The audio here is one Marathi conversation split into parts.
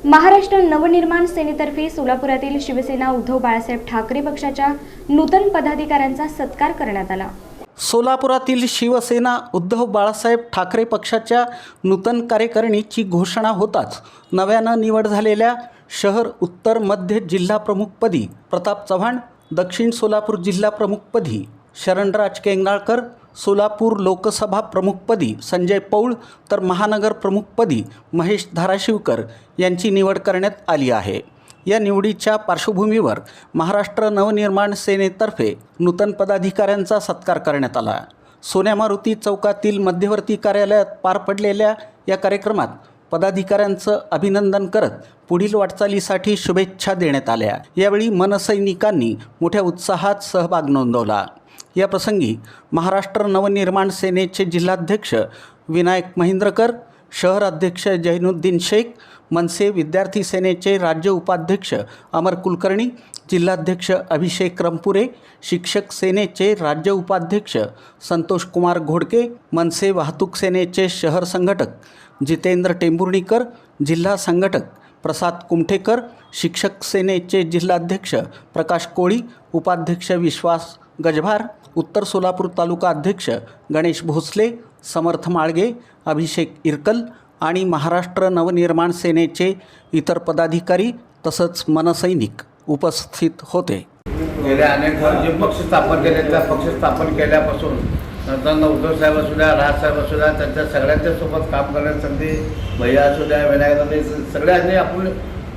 महाराष्ट्र नवनिर्माण सेनेतर्फे सोलापुरातील शिवसेना उद्धव बाळासाहेब ठाकरे पक्षाच्या नूतन पदाधिकाऱ्यांचा सत्कार करण्यात आला। सोलापुरातील शिवसेना उद्धव बाळासाहेब ठाकरे पक्षाच्या नूतन कार्यकारिणीची घोषणा होताच नव्यानं निवड झालेल्या शहर उत्तर मध्य जिल्हा प्रमुखपदी प्रताप चव्हाण, दक्षिण सोलापूर जिल्हा प्रमुखपदी शरणराज केंगणाळकर, सोलापूर लोकसभा प्रमुखपदी संजय पौळ तर महानगर प्रमुखपदी महेश धाराशिवकर यांची निवड करण्यात आली आहे। या निवडीच्या पार्श्वभूमीवर महाराष्ट्र नवनिर्माण सेनेतर्फे नूतन पदाधिकाऱ्यांचा सत्कार करण्यात आला। सोन्या मारुती चौकातील मध्यवर्ती कार्यालयात पार पडलेल्या या कार्यक्रमात पदाधिकाऱ्यांचं अभिनंदन करत पुढील वाटचालीसाठी शुभेच्छा देण्यात आल्या। यावेळी मनसैनिकांनी मोठ्या उत्साहात सहभाग नोंदवला। या प्रसंगी महाराष्ट्र नवनिर्माण सेनेचे जिल्हाध्यक्ष विनायक महिंद्रकर, शहर अध्यक्ष जैनुद्दीन शेख, मनसे विद्यार्थी सेनेचे राज्य उपाध्यक्ष अमर कुलकर्णी, जिल्हाध्यक्ष अभिषेक रमपुरे, शिक्षक सेनेचे राज्य उपाध्यक्ष संतोष कुमार घोडके, मनसे वाहतूक सेनेचे शहर संघटक जितेंद्र टेंभुर्णीकर, जिल्हा संघटक प्रसाद कुमठेकर, शिक्षक सेनेचे जिल्हाध्यक्ष प्रकाश कोळी, उपाध्यक्ष विश्वास गजभार, उत्तर सोलापूर तालुका अध्यक्ष गणेश भोसले, समर्थ माळगे, अभिषेक इरकल आणि महाराष्ट्र नवनिर्माण सेनेचे इतर पदाधिकारी तसंच मनसैनिक उपस्थित होते। गेल्या अनेक जे पक्ष स्थापन केले त्या पक्ष स्थापन केल्यापासून नंतर उद्धव साहेब असू द्या, राजसाहेब असू द्या, त्यांच्या सगळ्यांच्या सोबत काम करण्याची संधी, भैया असू द्या, विनायक, सगळ्यांनी आपण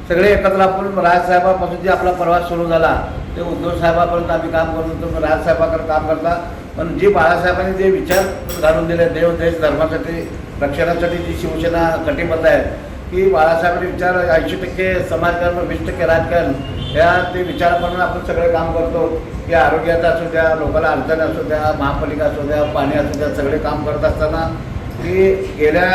सगळे एकत्र आपण राजसाहेबापासून जे आपला प्रवास सुरू झाला ते उद्धव साहेबापर्यंत आम्ही काम करत होतो। राजसाहेबाकडे काम करता पण जे बाळासाहेबांनी जे विचार घालून दिले देव देश धर्मासाठी रक्षणासाठी जी शिवसेना कटिबद्ध आहे की बाळासाहेबांनी विचार 80% समाजकारण 20% राजकारण या ते विचाराप्रमाणे आपण सगळे काम करतो की आरोग्याचं असू द्या, लोकांना अडचण असू द्या, महापालिका असू द्या, पाणी असू द्या, सगळे काम करत असताना की गेल्या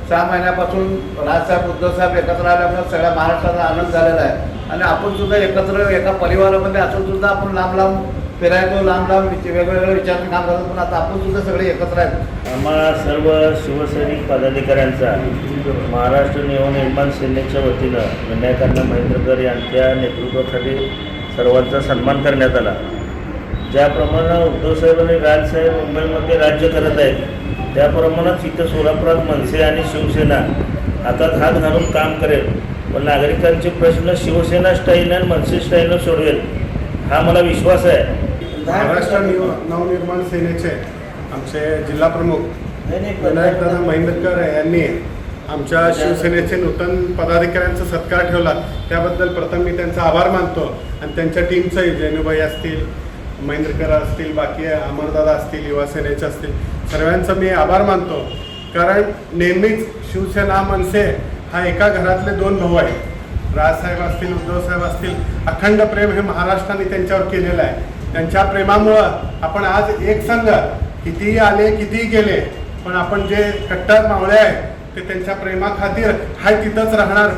6 महिन्यापासून राजसाहेब उद्धवसाहेब एकत्र आल्यामुळे सगळ्या महाराष्ट्राचा आनंद झालेला आहे आणि आपण सुद्धा एकत्र एका परिवारामध्ये असून सुद्धा आपण लांब लांब फिरायचो, लांब लांब वेगवेगळ्या विचारांनी काम करतो, पण आता आपण सुद्धा सगळे एकत्र आहेत। आम्हाला सर्व शिवसैनिक पदाधिकाऱ्यांचा महाराष्ट्र नवनिर्माण सेनेच्या वतीनं विनायकांना महिंद्रकर यांच्या नेतृत्वासाठी सर्वांचा सन्मान करण्यात आला। ज्याप्रमाणे उद्धवसाहेब आणि राजसाहेब मुंबईमध्ये राज्य करत आहेत त्याप्रमाणेच इथं सोलापुरात मनसे आणि शिवसेना हातात हात घालून काम करेल, पण नागरिकांचे प्रश्न शिवसेना स्टाईल आणि मनसे स्टाईलनं सोडवेल हा मला विश्वास आहे। महाराष्ट्र नवनिर्माण सेनेचे आमचे जिल्हा प्रमुख विनायकदादा महिंद्रकर यांनी आमच्या शिवसेनेचे नूतन पदाधिकाऱ्यांचा सत्कार ठेवला, त्याबद्दल प्रथम मी त्यांचा आभार मानतो आणि त्यांच्या टीमचाही जैनुभाई असतील, महिंद्रकर असतील, बाकी अमरदादा असतील, युवा सेनेचे असतील, सर्वांचा मी आभार मानतो। कारण नेहमीच शिवसेना मनसे हा एका घरातले 2 भाऊ आहेत। राजसाहेब असतील, उद्धवसाहेब असतील, अखंड प्रेम हे महाराष्ट्राने त्यांच्यावर केलेलं आहे। त्यांच्या प्रेमामुळं आपण आज एक संघ, कितीही आले कितीही गेले, पण आपण जे कट्टर मावळे आहे ते त्यांच्या प्रेमाखातीर हाय तिथंच राहणार।